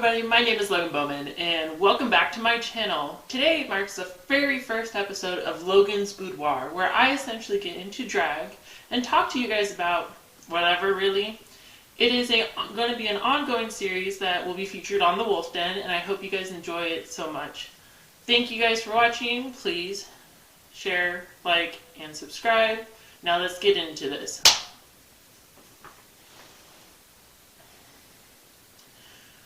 everybody, my name is Logan Bowman and welcome back to my channel. Today marks the very first episode of Logan's Boudior, where I essentially get into drag and talk to you guys about whatever really. It is going to be an ongoing series that will be featured on the Wolf Den, and I hope you guys enjoy it so much. Thank you guys for watching. Please share, like, and subscribe. Now let's get into this.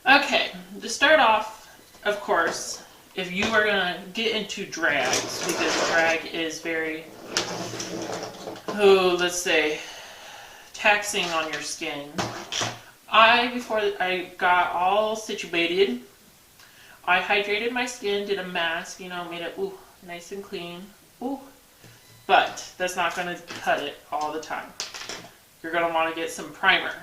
Okay, to start off, of course, if you are going to get into drags, because drag is very, let's say, taxing on your skin. Before I got all situated, I hydrated my skin, did a mask, made it, nice and clean. But that's not going to cut it all the time. You're going to want to get some primer.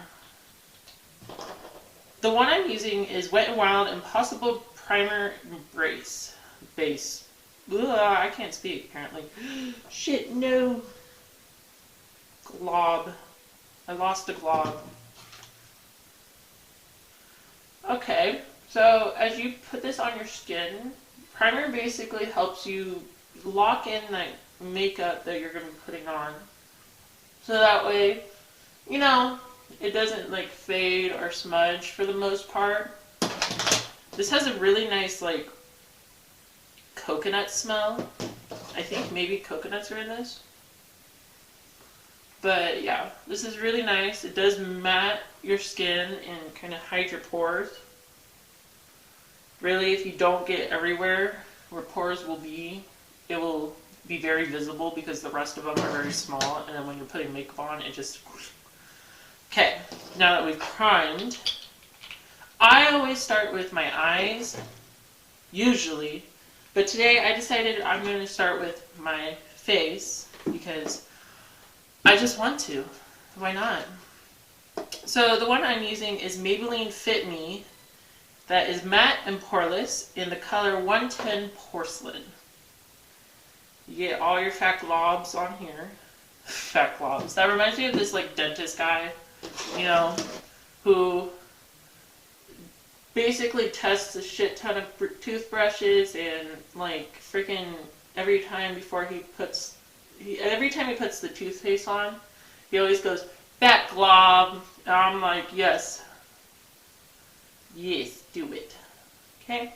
The one I'm using is Wet n Wild Impossible Primer Base. Ugh, I can't speak, apparently. Shit, no. Glob. I lost a glob. Okay, so as you put this on your skin, primer basically helps you lock in the makeup that you're going to be putting on. So that way, it doesn't like fade or smudge for the most part. This has a really nice like coconut smell. I think maybe coconuts are in this. But yeah, this is really nice. It does matte your skin and kind of hide your pores. Really, if you don't get everywhere where pores will be, it will be very visible because the rest of them are very small, and then when you're putting makeup on, it just... Okay, now that we've primed, I always start with my eyes, usually, but today I decided I'm going to start with my face because I just want to. Why not? So the one I'm using is Maybelline Fit Me, that is matte and poreless in the color 110 Porcelain. You get all your fat globs on here. Fat globs. That reminds me of this like dentist guy, who basically tests a shit ton of toothbrushes and like freaking every time he puts the toothpaste on, he always goes, fat glob. And I'm like, yes, do it. Okay?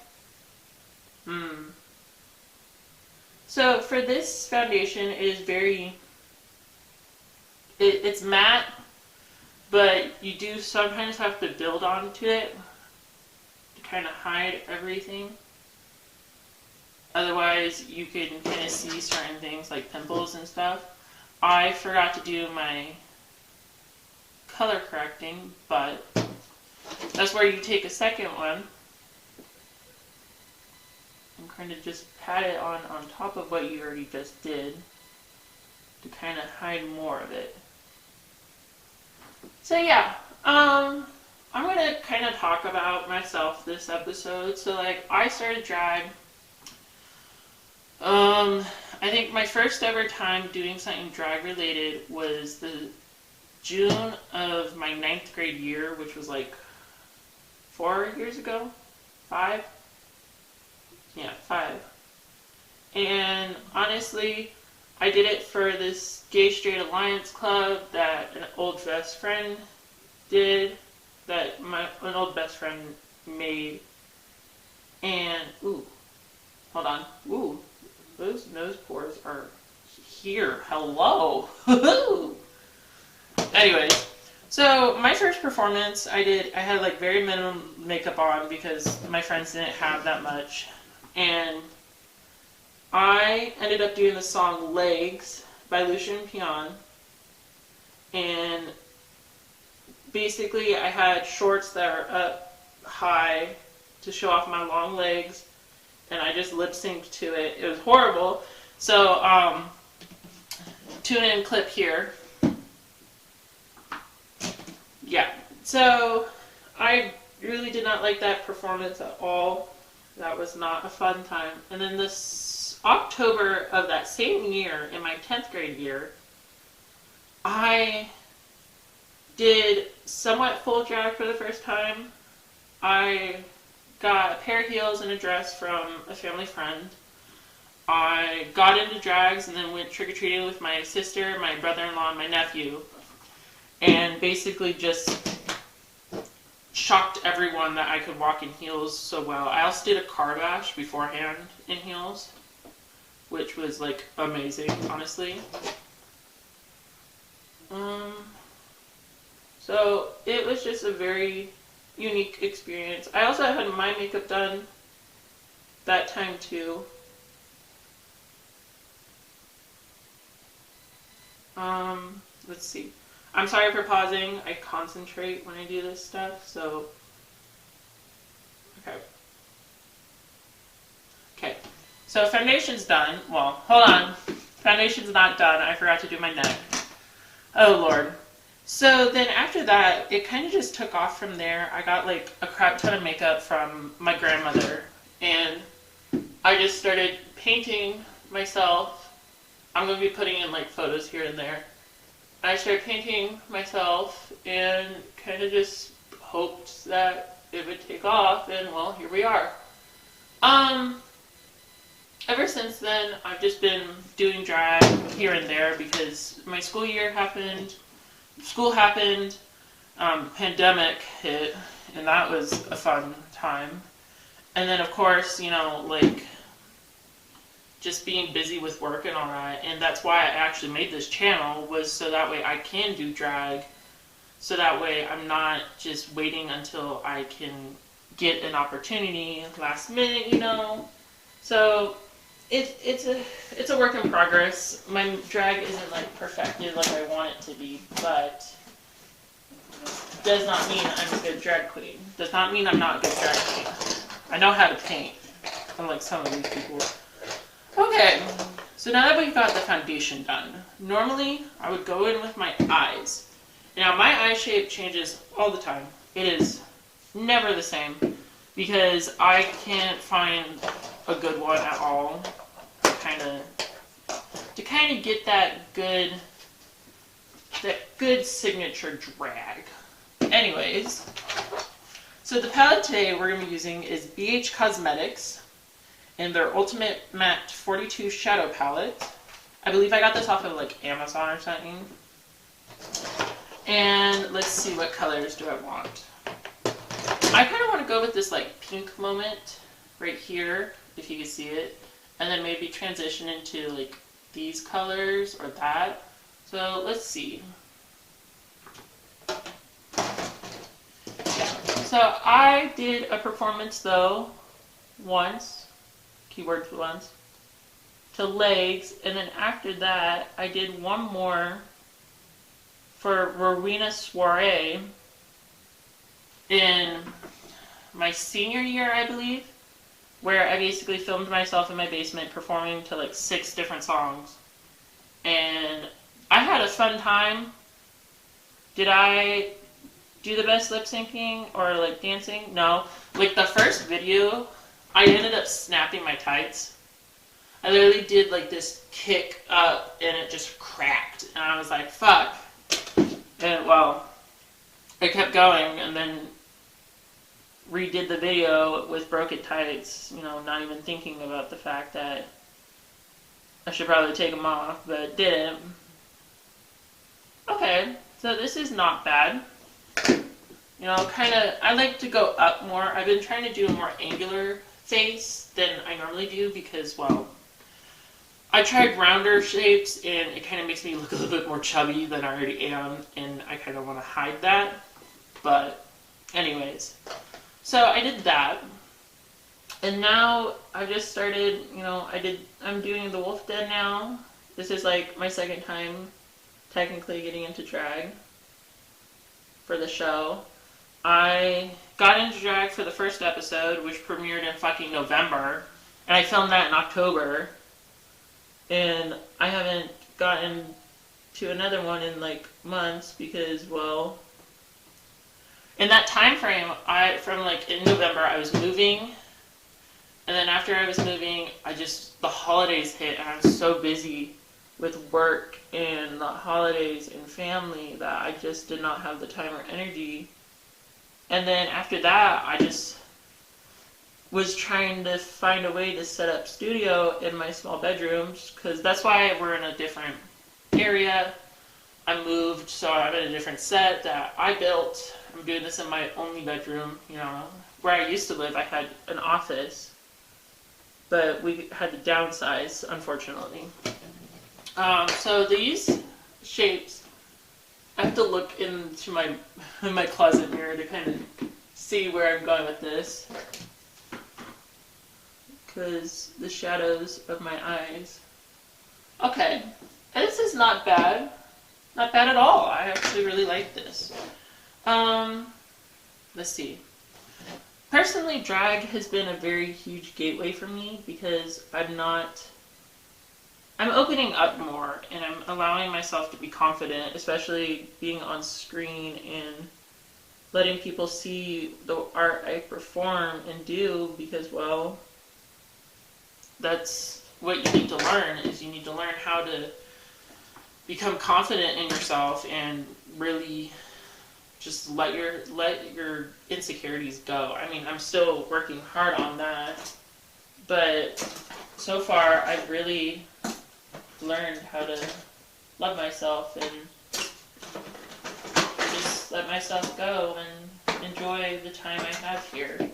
So for this foundation, it is it's matte, but you do sometimes have to build onto it to kind of hide everything. Otherwise, you can kind of see certain things like pimples and stuff. I forgot to do my color correcting, but that's where you take a second one and kind of just pat it on top of what you already just did to kind of hide more of it. So yeah, I'm going to kind of talk about myself this episode. So like, I started drag, I think my first ever time doing something drag related was the June of my 9th grade year, which was like 4 years ago? 5? Yeah, 5. And honestly, I did it for this Gay Straight Alliance club that an old best friend did, that an old best friend made. And, hold on. Those nose pores are here. Hello! Anyways, so my first performance I had like very minimum makeup on because my friends didn't have that much. And I ended up doing the song Legs by Lucian Pion. And basically I had shorts that are up high to show off my long legs. And I just lip synced to it. It was horrible. So, tune in clip here. Yeah. So, I really did not like that performance at all. That was not a fun time. And then this October of that same year, in my 10th grade year, I did somewhat full drag for the first time. I got a pair of heels and a dress from a family friend. I got into drags and then went trick-or-treating with my sister, my brother-in-law, and my nephew. And basically just shocked everyone that I could walk in heels so well. I also did a car bash beforehand in heels, which was like amazing, honestly. So it was just a very unique experience. I also had my makeup done that time too. Let's see. I'm sorry for pausing. I concentrate when I do this stuff, so. Okay. So foundation's done. Well, hold on. Foundation's not done. I forgot to do my neck. Oh, Lord. So then after that, it kind of just took off from there. I got like a crap ton of makeup from my grandmother, and I just started painting myself. I'm going to be putting in like photos here and there. I started painting myself and kind of just hoped that it would take off, and well, here we are. Ever since then, I've just been doing drag here and there because my school year happened, school happened, pandemic hit, and that was a fun time. And then, of course, you know, like, just being busy with work and all that, and that's why I actually made this channel, was so that way I can do drag, so that way I'm not just waiting until I can get an opportunity last minute, you know. So it's a work in progress. My drag isn't like perfected like I want it to be, but does not mean I'm a good drag queen. Does not mean I'm not a good drag queen. I know how to paint, unlike some of these people. Okay, so now that we've got the foundation done, normally I would go in with my eyes. Now my eye shape changes all the time. It is never the same because I can't find a good one at all to kind of get that good signature drag. Anyways, so the palette today we're going to be using is BH Cosmetics and their Ultimate Matte 42 Shadow Palette. I believe I got this off of like Amazon or something. And let's see, what colors do I want? I kind of want to go with this like pink moment right here, if you can see it, and then maybe transition into like these colors or that. So let's see. So I did a performance though once, keywords once, to legs, and then after that I did one more for Rowena Soiree in my senior year, I believe, where I basically filmed myself in my basement performing to like 6 different songs. And I had a fun time. Did I do the best lip syncing or like dancing? No. Like the first video, I ended up snapping my tights. I literally did like this kick up and it just cracked. And I was like, fuck. And well, I kept going and then redid the video with broken tights, you know, not even thinking about the fact that I should probably take them off, but didn't. Okay, so this is not bad. You know, kind of, I like to go up more. I've been trying to do a more angular face than I normally do because, well, I tried rounder shapes and it kind of makes me look a little bit more chubby than I already am, and I kind of want to hide that. But anyways, so I did that, and now I just started, you know, I'm doing the Wolf Den now. This is like my second time technically getting into drag for the show. I got into drag for the first episode, which premiered in fucking November, and I filmed that in October, and I haven't gotten to another one in like months because, well, in that time frame, from like in November, I was moving, and then after I was moving, the holidays hit, and I was so busy with work and the holidays and family that I just did not have the time or energy. And then after that, I just was trying to find a way to set up studio in my small bedrooms, because that's why we're in a different area. I moved, so I'm in a different set that I built. I'm doing this in my only bedroom. You know, where I used to live, I had an office, but we had to downsize, unfortunately. So these shapes, I have to look into my closet mirror to kind of see where I'm going with this, because the shadows of my eyes. Okay, this is not bad. Not bad at all. I actually really like this. Let's see. Personally, drag has been a very huge gateway for me, because I'm opening up more, and I'm allowing myself to be confident, especially being on screen and letting people see the art I perform and do, because, well, that's what you need to learn, is you need to learn how to become confident in yourself and really just let your insecurities go. I mean, I'm still working hard on that, but so far I've really learned how to love myself and just let myself go and enjoy the time I have here.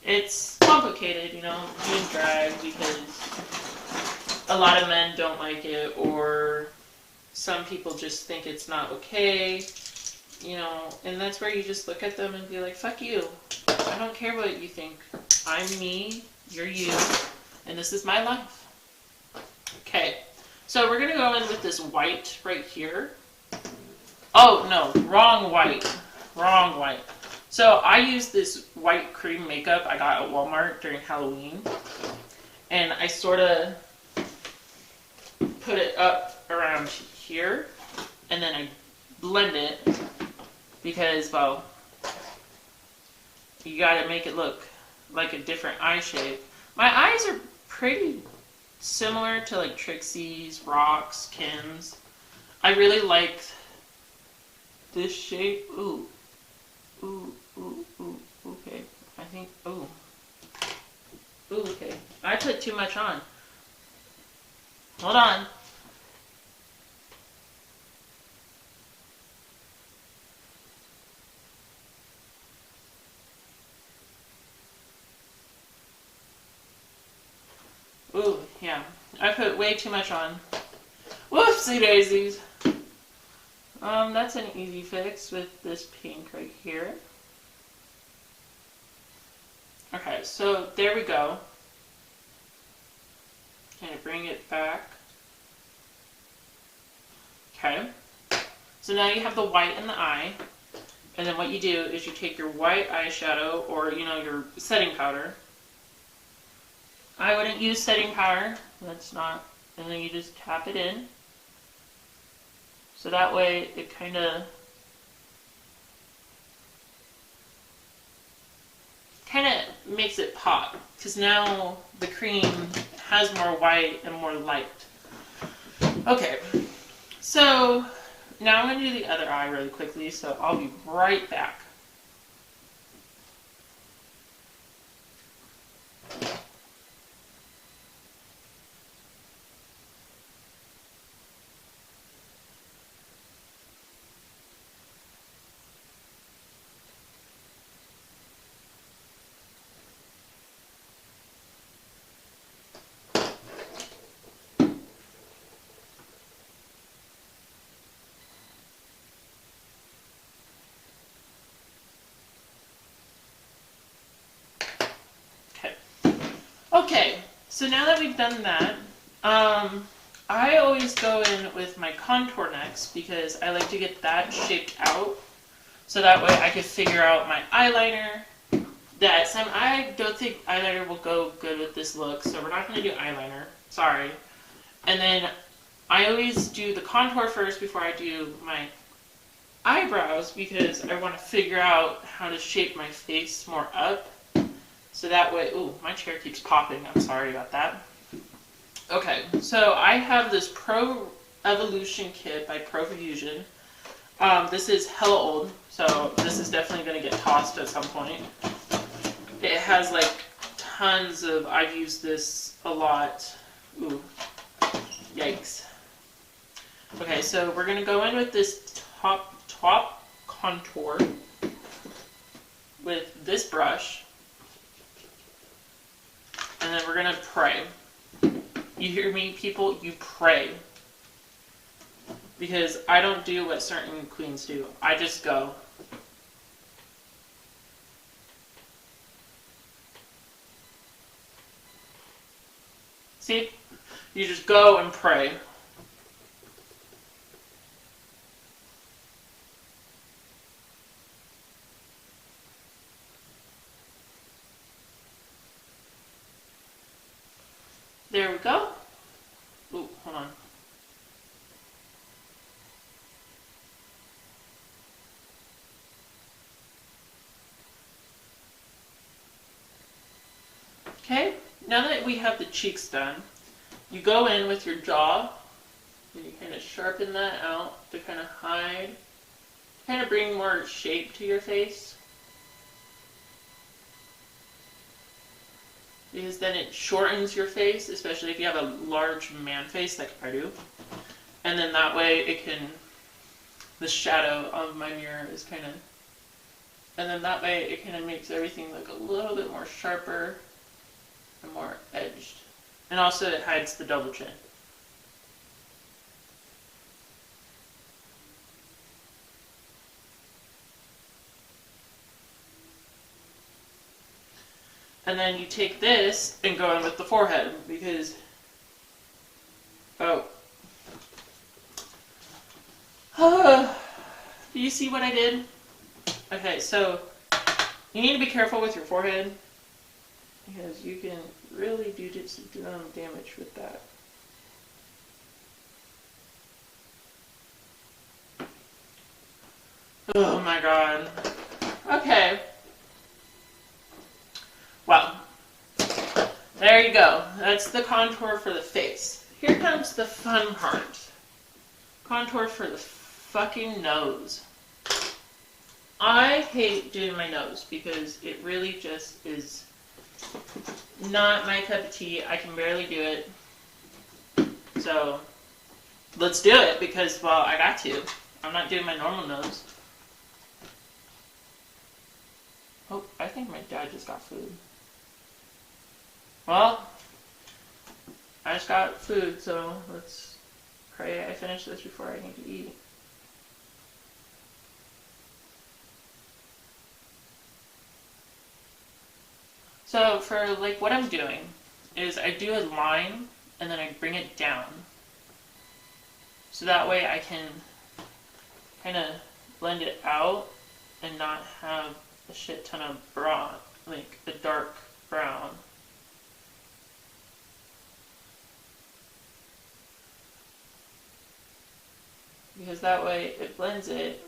It's complicated, you know, doing drag, because a lot of men don't like it, or some people just think it's not okay, you know, and that's where you just look at them and be like, fuck you. I don't care what you think. I'm me, you're you, and this is my life. Okay, so we're gonna go in with this white right here. Oh, no, wrong white. Wrong white. So I used this white cream makeup I got at Walmart during Halloween, and I sort of put it up around here, and then I blend it, because, well, you gotta make it look like a different eye shape. My eyes are pretty similar to like Trixie's, Rock's, Kim's. I really like this shape. Ooh, ooh, ooh, ooh, okay. I think, ooh, okay. I put too much on. Hold on. Ooh, yeah. I put way too much on. Whoopsie daisies. That's an easy fix with this pink right here. Okay, so there we go. Kind of bring it back. Okay. So now you have the white in the eye. And then what you do is you take your white eyeshadow, or, you know, your setting powder. I wouldn't use setting powder. That's not. And then you just tap it in. So that way it kind of makes it pop. Because now the cream has more white and more light. Okay. So now I'm going to do the other eye really quickly. So I'll be right back. Okay, so now that we've done that, I always go in with my contour next, because I like to get that shaped out, so that way I can figure out my eyeliner. I don't think eyeliner will go good with this look, so we're not going to do eyeliner. Sorry. And then I always do the contour first before I do my eyebrows, because I want to figure out how to shape my face more up. So that way, ooh, my chair keeps popping. I'm sorry about that. Okay, so I have this Pro Evolution kit by Profusion. This is hella old, so this is definitely going to get tossed at some point. It has like I've used this a lot. Ooh, yikes. Okay, so we're gonna go in with this top contour with this brush, and then we're gonna pray. You hear me, people? You pray. Because I don't do what certain queens do. I just go. See? You just go and pray. There we go. Ooh, hold on. Okay, now that we have the cheeks done, you go in with your jaw, and you kind of sharpen that out to kind of hide, kind of bring more shape to your face. Because then it shortens your face, especially if you have a large man face like I do. And then that way it can, the shadow of my mirror is kind of, and then that way it kind of makes everything look a little bit more sharper and more edged. And also it hides the double chin. And then you take this and go in with the forehead because, oh. Do you see what I did? Okay, so you need to be careful with your forehead because you can really do damage with that. Oh my god. Okay. Well, there you go. That's the contour for the face. Here comes the fun part. Contour for the fucking nose. I hate doing my nose because it really just is not my cup of tea. I can barely do it. So, let's do it because, well, I got to. I'm not doing my normal nose. Oh, I think my dad just got food. Well, I just got food, so let's pray I finish this before I need to eat. So for like what I'm doing is I do a line and then I bring it down. So that way I can kind of blend it out and not have a shit ton of brown, like a dark brown. Because that way it blends it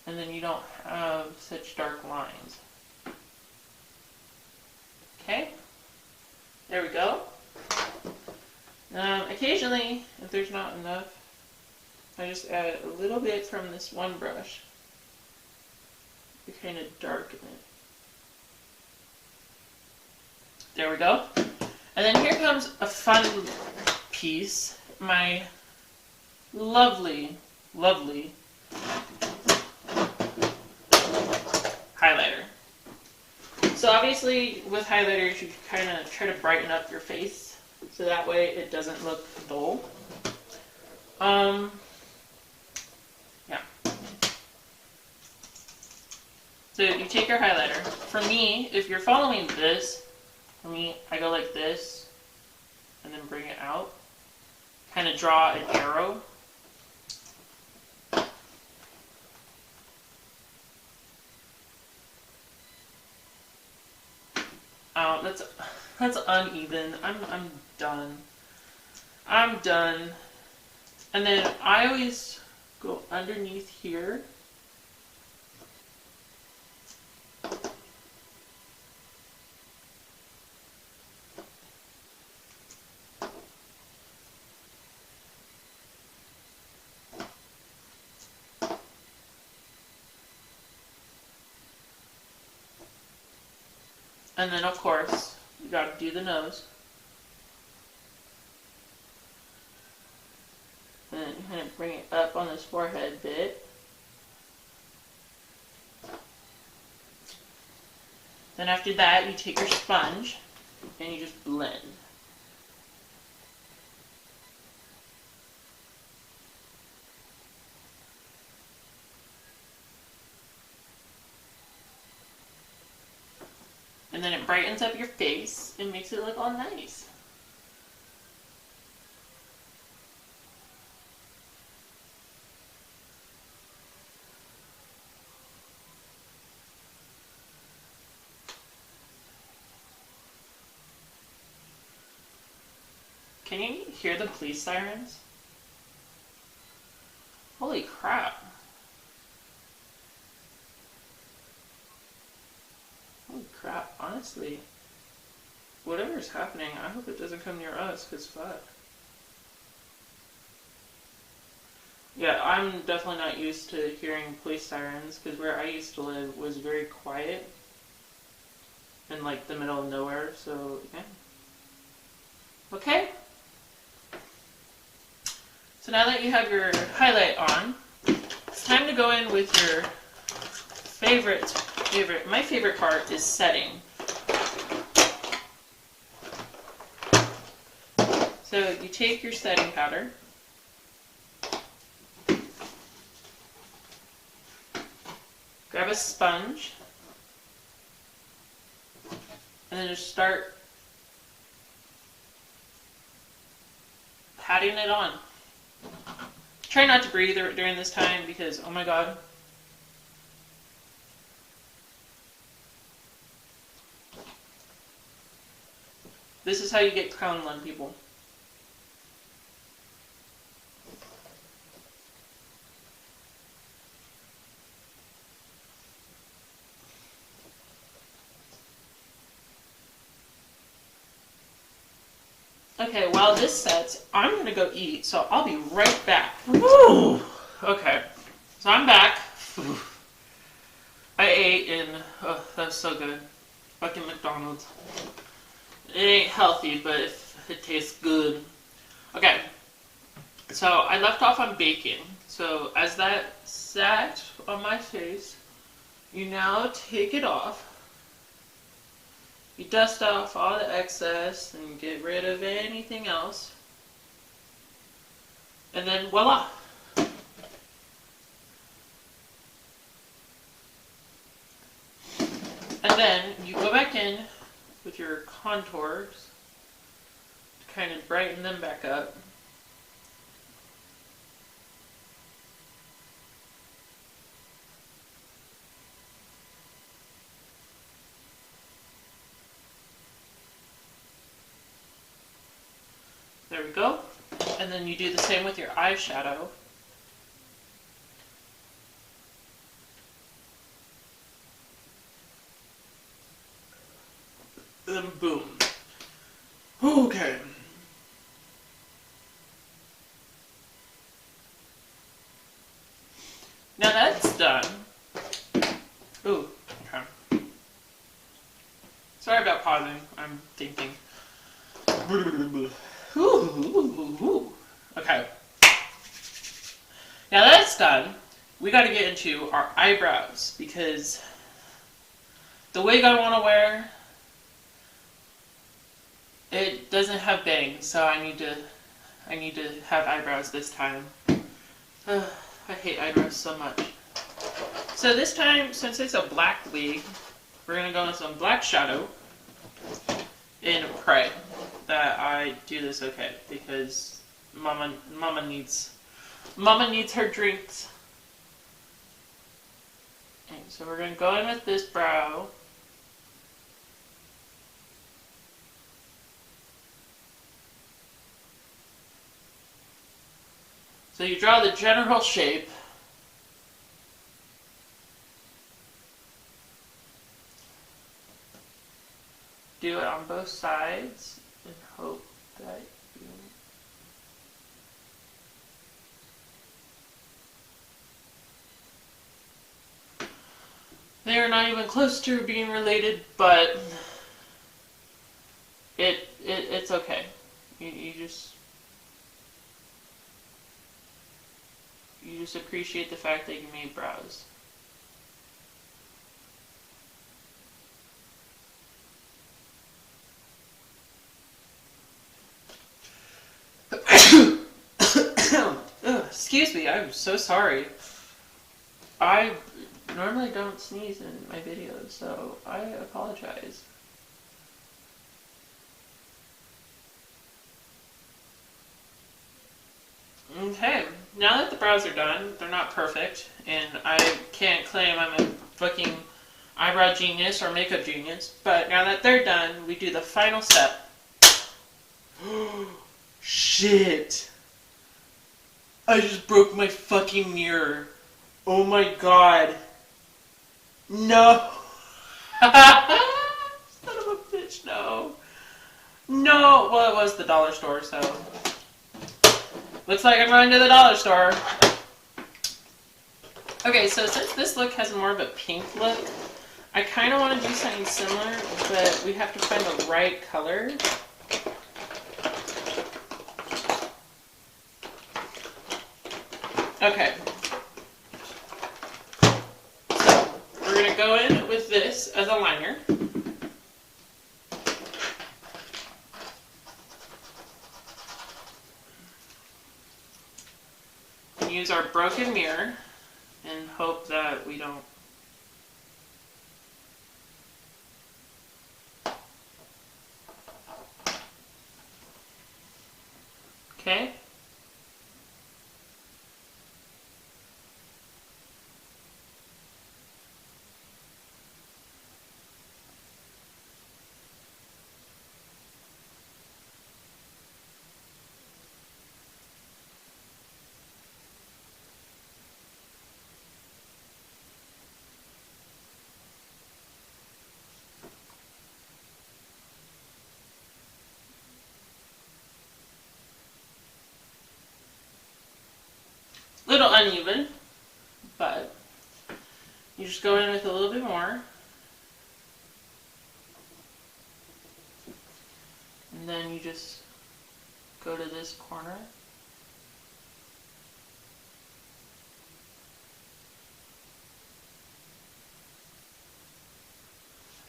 and then you don't have such dark lines. Okay, there we go. Occasionally, if there's not enough, I just add a little bit from this one brush to kind of darken it. There we go. And then here comes a fun piece, my lovely, lovely highlighter. So obviously with highlighters you kind of try to brighten up your face so that way it doesn't look dull. Yeah. So you take your highlighter. For me, if you're following this, for me, I go like this and then bring it out. Kind of draw an arrow. That's uneven. I'm done. I'm done. And then I always go underneath here. And then, of course, you gotta do the nose. And then kind of bring it up on this forehead bit. Then after that, you take your sponge and you just blend. And then it brightens up your face and makes it look all nice. Can you hear the police sirens? Holy crap. Holy crap, honestly. Whatever's happening, I hope it doesn't come near us, because fuck. Yeah, I'm definitely not used to hearing police sirens, because where I used to live was very quiet. In like the middle of nowhere, so yeah. Okay. So now that you have your highlight on, it's time to go in with your my favorite part is setting. So you take your setting powder, grab a sponge, and then just start patting it on. Try not to breathe during this time because, oh my god. This is how you get crown lung, people. Okay, while this sets, I'm gonna go eat, so I'll be right back. Woo! Okay, so I'm back. I ate and, oh, that's so good. Fucking McDonald's. It ain't healthy, but it tastes good. Okay, so I left off on bacon. So as that sat on my face, you now take it off. You dust off all the excess and get rid of anything else. And then voila! And then you go back in with your contours to kind of brighten them back up. There we go. And then you do the same with your eyeshadow. And then boom. Okay. Now that's done. Ooh, okay. Sorry about pausing. I'm thinking. Okay. Now that it's done, we got to get into our eyebrows because the wig I want to wear, it doesn't have bangs, so I need to have eyebrows this time. I hate eyebrows so much. So this time, since it's a black wig, we're gonna go with some black shadow and pray that I do this okay because Mama needs her drinks. Okay, so we're gonna go in with this brow. So you draw the general shape. Do it on both sides and hope that you... They are not even close to being related, but It's okay. You just appreciate the fact that you made brows. Excuse me, I'm so sorry. I normally don't sneeze in my videos, so I apologize. Okay, now that the brows are done, they're not perfect, and I can't claim I'm a fucking eyebrow genius or makeup genius, but now that they're done, we do the final step. Shit! I just broke my fucking mirror. Oh my god. No! Son of a bitch, no. No! Well, it was the dollar store, so... Looks like I'm going to the dollar store. Okay, so since this look has more of a pink look, I kind of want to do something similar, but we have to find the right color. Okay. So, we're going to go in with this as a liner. Use our broken mirror and hope that we don't. Okay. Little uneven, but you just go in with a little bit more. And then you just go to this corner.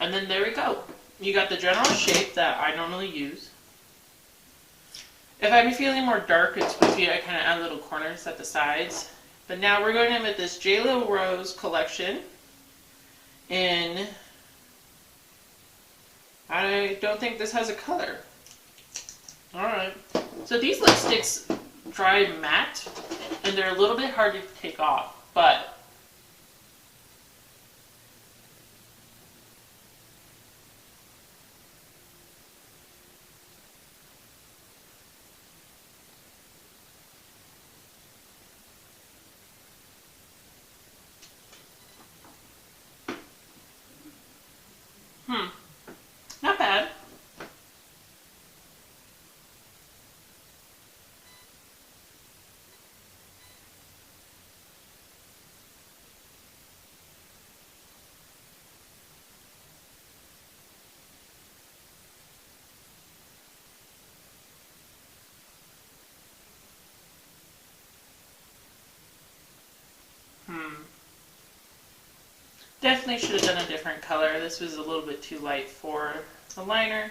And then there we go. You got the general shape that I normally use. If I'm feeling more dark and spooky, I kind of add little corners at the sides. But now we're going in with this J.Lo Rose collection. And I don't think this has a color. Alright. So these lipsticks dry matte, and they're a little bit hard to take off, but not bad. Definitely should have done a different color. This was a little bit too light for the liner.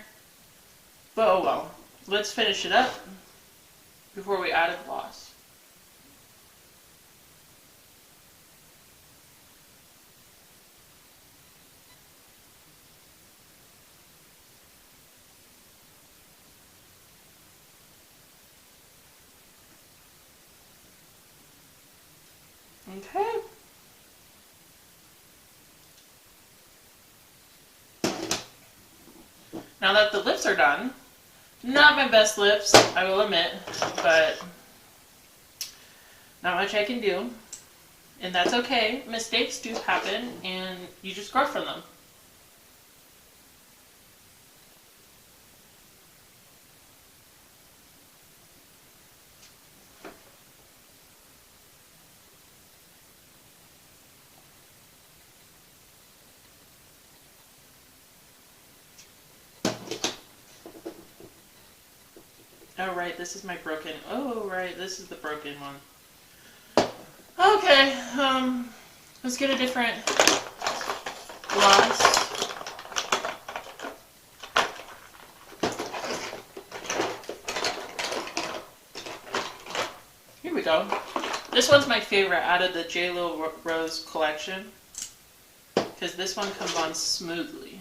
But oh well. Let's finish it up before we add a gloss. Okay. Now that the lips are done, not my best lips, I will admit, but not much I can do. And that's okay. Mistakes do happen, and you just grow from them. Oh, right, this is my broken... Oh, right, this is the broken one. Okay, let's get a different gloss. Here we go. This one's my favorite out of the JLo Rose collection, because this one comes on smoothly.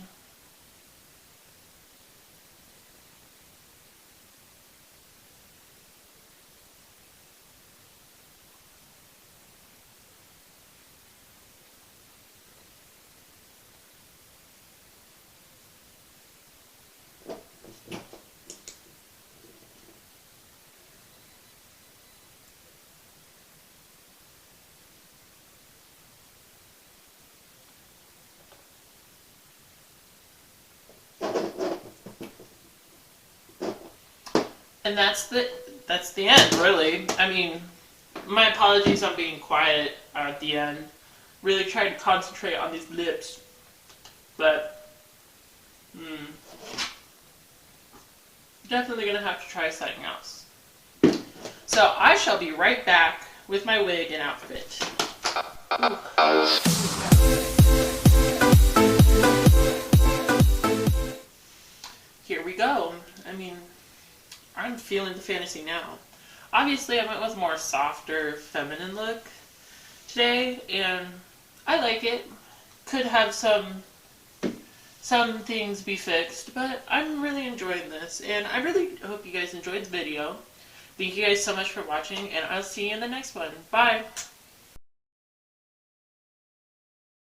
And that's the end, really. I mean, my apologies on being quiet at the end. Really tried to concentrate on these lips, but definitely gonna have to try something else. So I shall be right back with my wig and outfit. Here we go. I mean, I'm feeling the fantasy now. Obviously, I went with a more softer, feminine look today, and I like it. Could have some things be fixed, but I'm really enjoying this, and I really hope you guys enjoyed the video. Thank you guys so much for watching, and I'll see you in the next one. Bye!